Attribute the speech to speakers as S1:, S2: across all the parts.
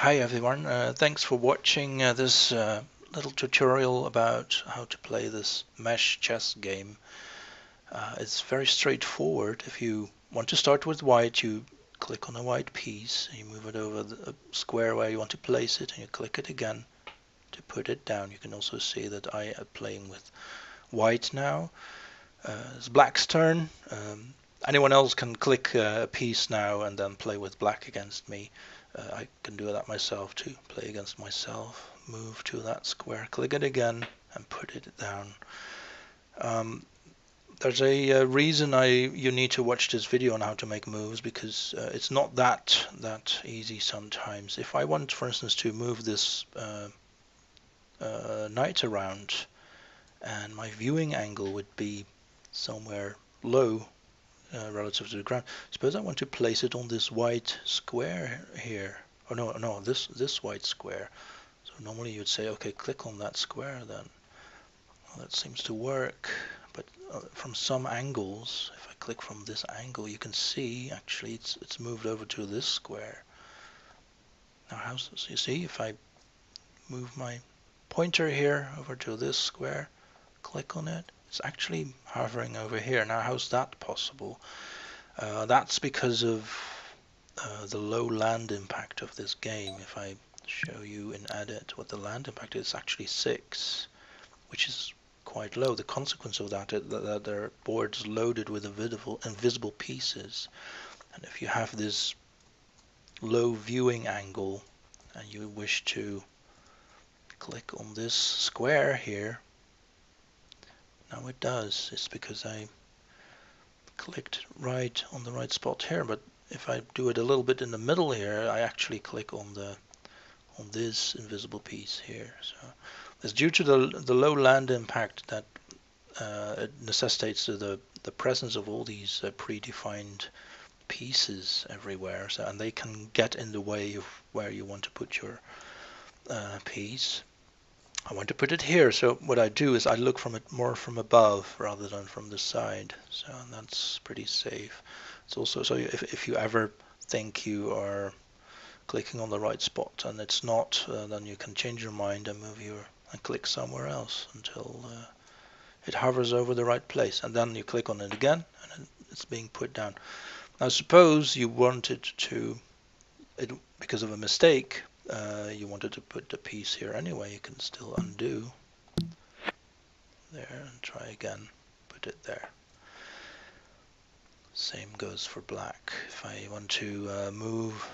S1: Hi everyone, thanks for watching this little tutorial about how to play this mesh chess game. It's very straightforward. If you want to start with white, you click on a white piece, you move it over the square where you want to place it, and you click it again to put it down. You can also see that I am playing with white now. It's black's turn. Anyone else can click a piece now and then play with black against me. I can do that myself too, play against myself, move to that square, click it again and put it down. There's a reason you need to watch this video on how to make moves, because it's not that easy sometimes. If I want, for instance, to move this knight around, and my viewing angle would be somewhere low relative to the ground. Suppose I want to place it on this white square here. Oh no, this white square. So normally you'd say, okay, click on that square then. Well, that seems to work, but from some angles, if I click from this angle, you can see actually it's moved over to this square. Now, so you see, if I move my pointer here over to this square, click on it, it's actually hovering over here. Now, how's that possible? That's because of the low land impact of this game. If I show you in edit what the land impact is, actually 6, which is quite low. The consequence of that is that there are boards loaded with invisible pieces, and if you have this low viewing angle and you wish to click on this square here, now it does. It's because I clicked right on the right spot here, but if I do it a little bit in the middle here, I actually click on this invisible piece here. So it's due to the low land impact that it necessitates the presence of all these predefined pieces everywhere, so, and they can get in the way of where you want to put your piece. I want to put it here, so what I do is I look from it more from above rather than from the side, so that's pretty safe. It's also, so if you ever think you are clicking on the right spot and it's not, then you can change your mind and and click somewhere else until it hovers over the right place, and then you click on it again and it's being put down. Now suppose you wanted to, because of a mistake, you wanted to put the piece here anyway, you can still undo there and try again, put it there. Same goes for black. If I want to move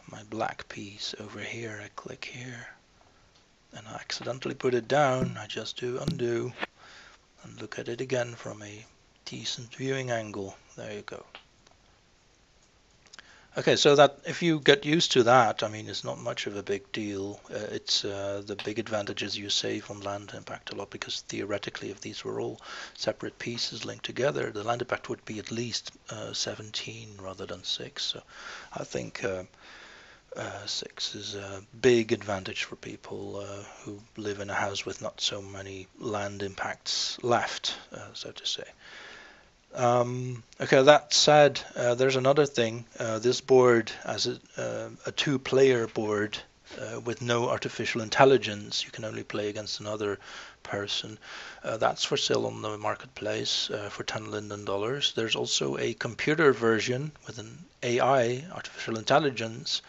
S1: my black piece over here, I click here and I accidentally put it down, I just do undo and look at it again from a decent viewing angle. There you go. Okay, so that if you get used to that, I mean, it's not much of a big deal. It's the big advantage is you save on land impact a lot, because theoretically, if these were all separate pieces linked together, the land impact would be at least 17 rather than 6. So I think 6 is a big advantage for people who live in a house with not so many land impacts left, so to say. Okay, that said, there's another thing. This board, as a two-player board with no artificial intelligence, you can only play against another person. That's for sale on the marketplace for $10 Linden. There's also a computer version with an AI, artificial intelligence.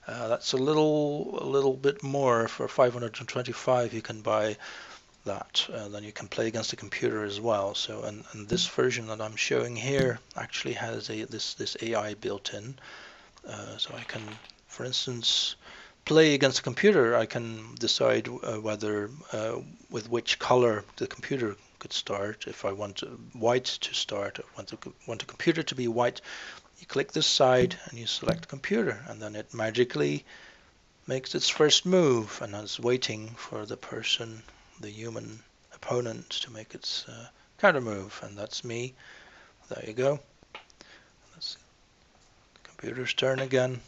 S1: That's a little bit more. For 525, you can buy that. Then you can play against the computer as well. So, and this version that I'm showing here actually has this AI built in. So I can, for instance, play against the computer. I can decide whether with which color the computer could start. If I want white to start, I want the computer to be white. You click this side and you select computer, and then it magically makes its first move, and it's waiting for the person, the human opponent, to make its counter move, and that's me. There you go. That's the computer's turn again,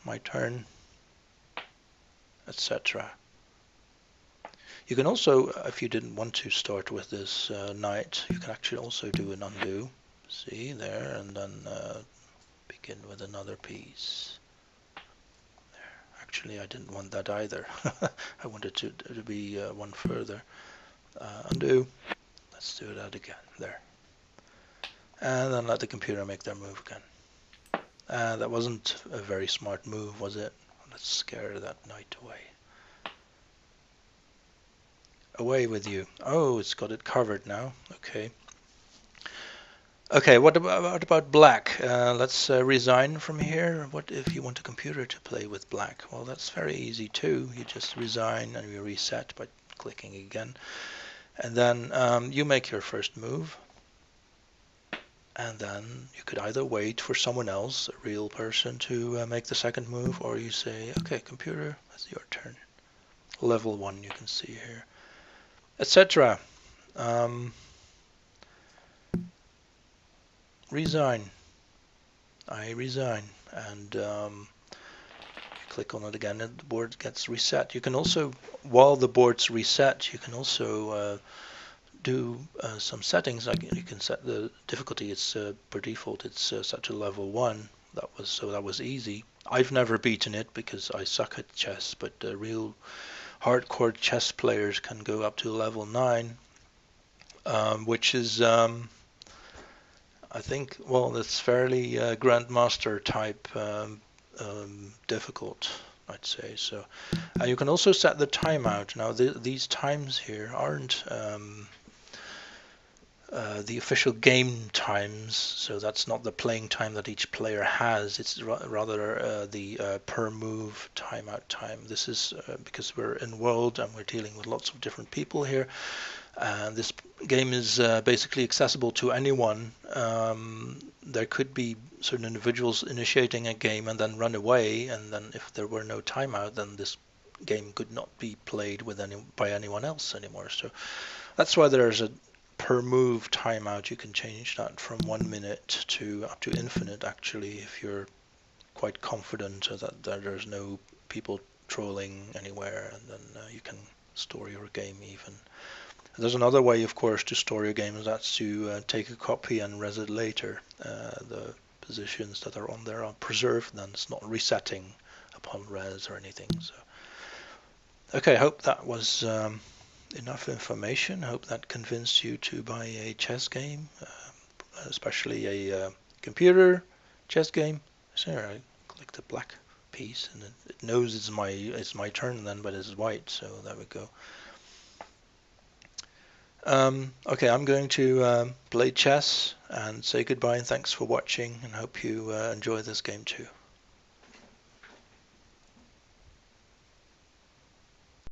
S1: my turn, etc. You can also, if you didn't want to start with this knight, you can actually also do an undo. See there, and then begin with another piece. Actually, I didn't want that either. I wanted to be one further. Undo. Let's do that again. There. And then let the computer make their move again. That wasn't a very smart move, was it? Let's scare that knight away. Away with you. Oh, it's got it covered now. Okay. Okay, what about black? Let's resign from here. What if you want a computer to play with black? Well, that's very easy too. You just resign and you reset by clicking again. And then you make your first move. And then you could either wait for someone else, a real person, to make the second move, or you say, okay, computer, it's your turn. Level 1 you can see here, etc. Resign. I resign, and you click on it again and the board gets reset. You can also, while the board's reset, you can also do some settings. Like you can set the difficulty. It's per default it's set to level 1. That was easy. I've never beaten it because I suck at chess, but real hardcore chess players can go up to level 9, which is I think, well, that's fairly grandmaster type difficult, I'd say. So you can also set the timeout. Now these times here aren't the official game times, so that's not the playing time that each player has. It's rather the per move timeout time. This is because we're in world and we're dealing with lots of different people here. And this game is basically accessible to anyone. There could be certain individuals initiating a game and then run away, and then if there were no timeout, then this game could not be played with by anyone else anymore. So that's why there's a per move timeout. You can change that from 1 minute to up to infinite, actually, if you're quite confident that there's no people trolling anywhere, and then you can store your game even. There's another way, of course, to store your game, and that's to take a copy and res it later. The positions that are on there are preserved, then it's not resetting upon res or anything. So, okay, I hope that was enough information. I hope that convinced you to buy a chess game, especially a computer chess game. So I click the black piece, and it knows it's my turn then, but it's white. So there we go. Okay, I'm going to play chess and say goodbye and thanks for watching, and hope you enjoy this game too.